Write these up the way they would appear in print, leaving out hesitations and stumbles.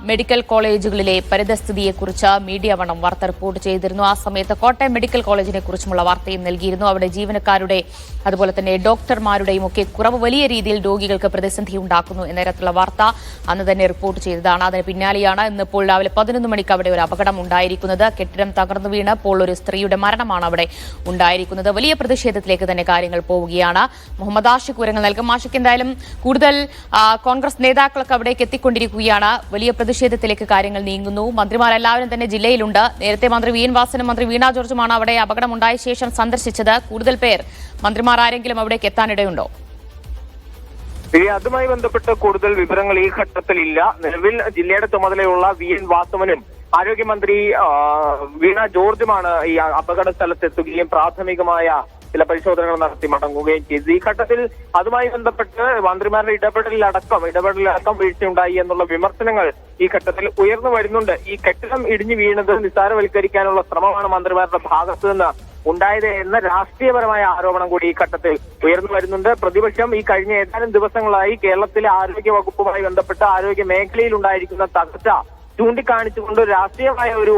Medical കോളേജുകളിലെ പരിതസ്ഥിതിയെക്കുറിച്ച് media one വാർത്ത report ചെയ്തിരുന്നു. ആ സമയത്ത് കോട്ടയം മെഡിക്കൽ കോളേജിനെ കുറിച്ചുമുള്ള വാർത്തയും നൽകിയിരുന്നു. അവിടെ ജീവനക്കാരുടെ അതുപോലെ തന്നെ ഡോക്ടർമാരുടെയും ഒക്കെ കുറവ് വലിയ രീതിയിൽ രോഗികൾക്ക് പ്രതിസന്ധി ഉണ്ടാക്കുന്നു എന്ന തരത്തിലുള്ള വാർത്ത അന്ന് തന്നെ റിപ്പോർട്ട് ചെയ്തതാണ്. അതിന് പിന്നാലെയാണ് ഇന്നിപ്പോൾ രാവിലെ 11 മണിക്ക് അവിടെ ഒരു അപകടം ഉണ്ടായിരിക്കുന്നത്. കെട്ടിടം തകർന്നു വീണപ്പോൾ ഒരു സ്ത്രീയുടെ മരണമാണ് അവിടെ ഉണ്ടായിരിക്കുന്നത്. വലിയ പ്രതിഷേധത്തിലേക്ക് തന്നെ കാര്യങ്ങൾ പോവുകയാണ്. മുഹമ്മദ് ആഷിഖ് വിവരങ്ങൾ നൽകും. ആഷിഖ്, എന്തായാലും കൂടുതൽ കോൺഗ്രസ് നേതാക്കളൊക്കെ അവിടേക്ക് എത്തിക്കൊണ്ടിരിക്കുകയാണ്. വലിയ പ്രതിഷേധത്തിലേക്ക് കാര്യങ്ങൾ നീങ്ങുന്നു. മന്ത്രിമാരെല്ലാവരും തന്നെ ജില്ലയിലുണ്ട്. നേരത്തെ മന്ത്രി വി എൻ വാസനും മന്ത്രി വീണ ജോർജുമാണ് അവിടെ അപകടമുണ്ടായ ശേഷം സന്ദർശിച്ചത്. കൂടുതൽ പേർ മന്ത്രിമാർ ആരെങ്കിലും അവിടേക്ക് എത്താനിടയുണ്ടോ? അതുമായി ബന്ധപ്പെട്ട് കൂടുതൽ വിവരങ്ങൾ ഈ ഘട്ടത്തിലില്ല. നിലവിൽ ജില്ലയുടെ ചുമതലയുള്ള വി എൻ വാസവനും ആരോഗ്യമന്ത്രി വീണ ജോർജുമാണ് ഈ അപകട സ്ഥലത്തെത്തുകയും പ്രാഥമികമായ ചില പരിശോധനകൾ നടത്തി മടങ്ങുകയും ചെയ്തു. ഈ ഘട്ടത്തിൽ അതുമായി ബന്ധപ്പെട്ട് മന്ത്രിമാരുടെ ഇടപെടലടക്കം വീഴ്ചയുണ്ടായി എന്നുള്ള വിമർശനങ്ങൾ ഈ ഘട്ടത്തിൽ ഉയർന്നു വരുന്നുണ്ട്. ഈ കെട്ടിടം ഇടിഞ്ഞു വീണത് നിസ്സാരവൽക്കരിക്കാനുള്ള ശ്രമമാണ് മന്ത്രിമാരുടെ ഭാഗത്തു നിന്ന് ഉണ്ടായത് എന്ന രാഷ്ട്രീയപരമായ ആരോപണം കൂടി ഈ ഘട്ടത്തിൽ ഉയർന്നു വരുന്നുണ്ട്. പ്രതിപക്ഷം ഈ കഴിഞ്ഞ ഏതാനും ദിവസങ്ങളായി കേരളത്തിലെ ആരോഗ്യ വകുപ്പുമായി ബന്ധപ്പെട്ട് ആരോഗ്യ മേഖലയിൽ ഉണ്ടായിരിക്കുന്ന തകർച്ച ചൂണ്ടിക്കാണിച്ചുകൊണ്ട് രാഷ്ട്രീയമായ ഒരു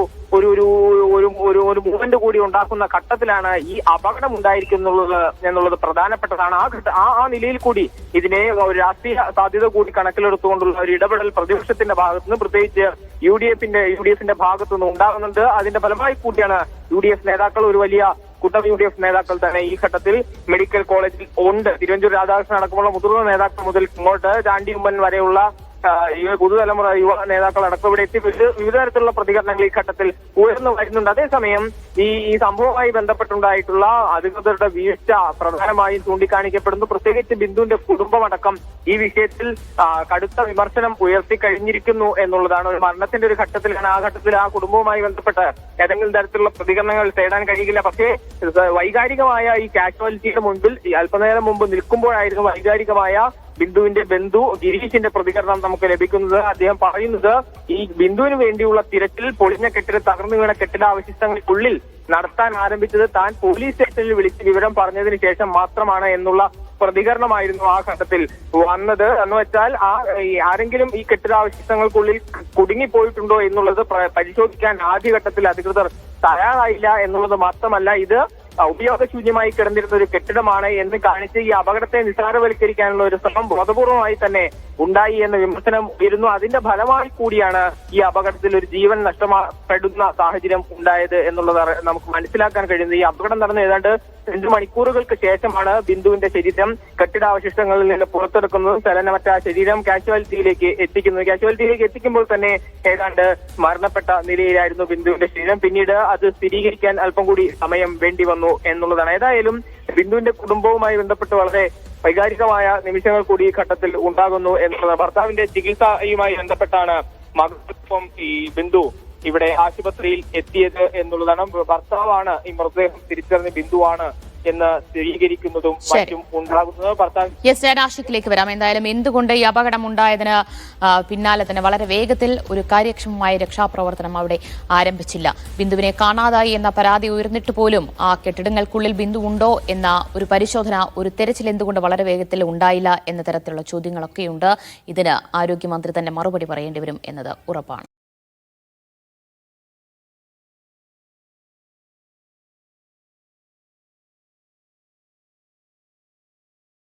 മൂവ്മെന്റ് കൂടി ഉണ്ടാക്കുന്ന ഘട്ടത്തിലാണ് ഈ അപകടം ഉണ്ടായിരിക്കുന്നുള്ളത് പ്രധാനപ്പെട്ടതാണ്. ആ നിലയിൽ കൂടി ഇതിനെ ഒരു രാഷ്ട്രീയ സാധ്യത കൂടി കണക്കിലെടുത്തുകൊണ്ടുള്ള ഒരു ഇടപെടൽ പ്രതിപക്ഷത്തിന്റെ ഭാഗത്തുനിന്ന്, പ്രത്യേകിച്ച് യു ഡി എഫിന്റെ ഭാഗത്തുനിന്ന് ഉണ്ടാകുന്നുണ്ട്. അതിന്റെ ഫലമായി കൂടിയാണ് UDF നേതാക്കൾ, ഒരു വലിയ കൂട്ടം UDF നേതാക്കൾ തന്നെ ഈ ഘട്ടത്തിൽ മെഡിക്കൽ കോളേജിൽ ഉണ്ട്. തിരുവഞ്ചൂർ രാധാകൃഷ്ണൻ അടക്കമുള്ള മുതിർന്ന നേതാക്കൾ മുതൽ ഇങ്ങോട്ട് ചാണ്ടി ഉമ്മൻ വരെയുള്ള പുതുതലമുറ യുവ നേതാക്കൾ അടക്കം ഇവിടെ എത്തി വിവിധ തരത്തിലുള്ള പ്രതികരണങ്ങൾ ഈ ഘട്ടത്തിൽ ഉയർന്നു വരുന്നുണ്ട്. അതേസമയം ഈ സംഭവവുമായി ബന്ധപ്പെട്ടുണ്ടായിട്ടുള്ള അധികൃതരുടെ വീഴ്ച പ്രധാനമായും ചൂണ്ടിക്കാണിക്കപ്പെടുന്നു. പ്രത്യേകിച്ച് ബിന്ദുവിന്റെ കുടുംബമടക്കം ഈ വിഷയത്തിൽ കടുത്ത വിമർശനം ഉയർത്തി കഴിഞ്ഞിരിക്കുന്നു എന്നുള്ളതാണ്. ഒരു മരണത്തിന്റെ ഒരു ഘട്ടത്തിലാണ്. ആ ഘട്ടത്തിൽ ആ കുടുംബവുമായി ബന്ധപ്പെട്ട് ഏതെങ്കിലും തരത്തിലുള്ള പ്രതികരണങ്ങൾ തേടാൻ കഴിയില്ല. പക്ഷേ വൈകാരികമായ ഈ കാഷ്വാലിറ്റിയുടെ മുൻപിൽ അല്പനേരം മുമ്പ് നിൽക്കുമ്പോഴായിരുന്നു വൈകാരികമായ ബിന്ദുവിന്റെ ബന്ധു ഗിരീഷിന്റെ പ്രതികരണം നമുക്ക് ലഭിക്കുന്നത്. അദ്ദേഹം പറയുന്നത് ഈ ബിന്ദുവിന് വേണ്ടിയുള്ള തിരച്ചിൽ പൊളിഞ്ഞ തകർന്നു വീണ കെട്ടിടാവശിഷ്ടങ്ങൾക്കുള്ളിൽ നടത്താൻ ആരംഭിച്ചത് താൻ പോലീസ് സ്റ്റേഷനിൽ വിളിച്ച് വിവരം പറഞ്ഞതിന് ശേഷം മാത്രമാണ് എന്നുള്ള പ്രതികരണമായിരുന്നു ആ ഘട്ടത്തിൽ വന്നത്. എന്ന് വെച്ചാൽ ആരെങ്കിലും ഈ കെട്ടിടാവശിഷ്ടങ്ങൾക്കുള്ളിൽ കുടുങ്ങിപ്പോയിട്ടുണ്ടോ എന്നുള്ളത് പരിശോധിക്കാൻ ആദ്യഘട്ടത്തിൽ അധികൃതർ തയ്യാറായില്ല എന്നുള്ളത് മാത്രമല്ല, ഇത് ഉപയോഗശൂന്യമായി കിടന്നിരുന്ന ഒരു കെട്ടിടമാണ് എന്ന് കാണിച്ച് ഈ അപകടത്തെ നിസ്സാരവൽക്കരിക്കാനുള്ള ഒരു ശ്രമം ബോധപൂർവമായി തന്നെ ഉണ്ടായി എന്ന വിമർശനം ഉയരുന്നു. അതിന്റെ ഫലമായി കൂടിയാണ് ഈ അപകടത്തിൽ ഒരു ജീവൻ നഷ്ടപ്പെടുന്ന സാഹചര്യം ഉണ്ടായത് എന്നുള്ളത് നമുക്ക് മനസ്സിലാക്കാൻ കഴിയുന്നത്. ഈ അപകടം നടന്ന ഏതാണ്ട് 2 മണിക്കൂറുകൾക്ക് ശേഷമാണ് ബിന്ദുവിന്റെ ശരീരം കെട്ടിടാവശിഷ്ടങ്ങളിൽ നിന്ന് പുറത്തെടുക്കുന്നതും ചലനമറ്റ ശരീരം കാഷ്വാലിറ്റിയിലേക്ക് എത്തിക്കുമ്പോൾ തന്നെ ഏതാണ്ട് മരണപ്പെട്ട നിലയിലായിരുന്നു ബിന്ദുവിന്റെ ശരീരം. പിന്നീട് അത് സ്ഥിരീകരിക്കാൻ അല്പം കൂടി സമയം വേണ്ടി വന്നു എന്നുള്ളതാണ്. ഏതായാലും ബിന്ദുവിന്റെ കുടുംബവുമായി ബന്ധപ്പെട്ട് വളരെ വൈകാരികമായ നിമിഷങ്ങൾ കൂടി ഈ ഘട്ടത്തിൽ ഉണ്ടാകുന്നു എന്നുള്ളത്. ഭർത്താവിന്റെ ചികിത്സയുമായി ബന്ധപ്പെട്ടാണ് മകൾക്കൊപ്പം ഈ ബിന്ദു ഇവിടെ ആശുപത്രിയിൽ എത്തിയത് എന്നുള്ളതാണ്. ഭർത്താവാണ് ഈ മൃതദേഹം തിരിച്ചറിഞ്ഞ് ബിന്ദുവാണ് എന്ന് സ്ഥിരീകരിക്കുന്നതും മറ്റും ഉണ്ടാകുന്നത്. ഞാൻ ആഷിഖിലേക്ക് വരാം. എന്തായാലും എന്തുകൊണ്ട് ഈ അപകടം ഉണ്ടായതിന് പിന്നാലെ തന്നെ വളരെ വേഗത്തിൽ ഒരു കാര്യക്ഷമമായ രക്ഷാപ്രവർത്തനം അവിടെ ആരംഭിച്ചില്ല? ബിന്ദുവിനെ കാണാതായി എന്ന പരാതി ഉയർന്നിട്ട് പോലും ആ കെട്ടിടങ്ങൾക്കുള്ളിൽ ബിന്ദു ഉണ്ടോ എന്ന ഒരു പരിശോധന, ഒരു തെരച്ചിൽ എന്തുകൊണ്ട് വളരെ വേഗത്തിൽ ഉണ്ടായില്ല എന്ന തരത്തിലുള്ള ചോദ്യങ്ങളൊക്കെയുണ്ട്. ഇതിന് ആരോഗ്യമന്ത്രി തന്നെ മറുപടി പറയേണ്ടി വരും എന്നത് ഉറപ്പാണ്.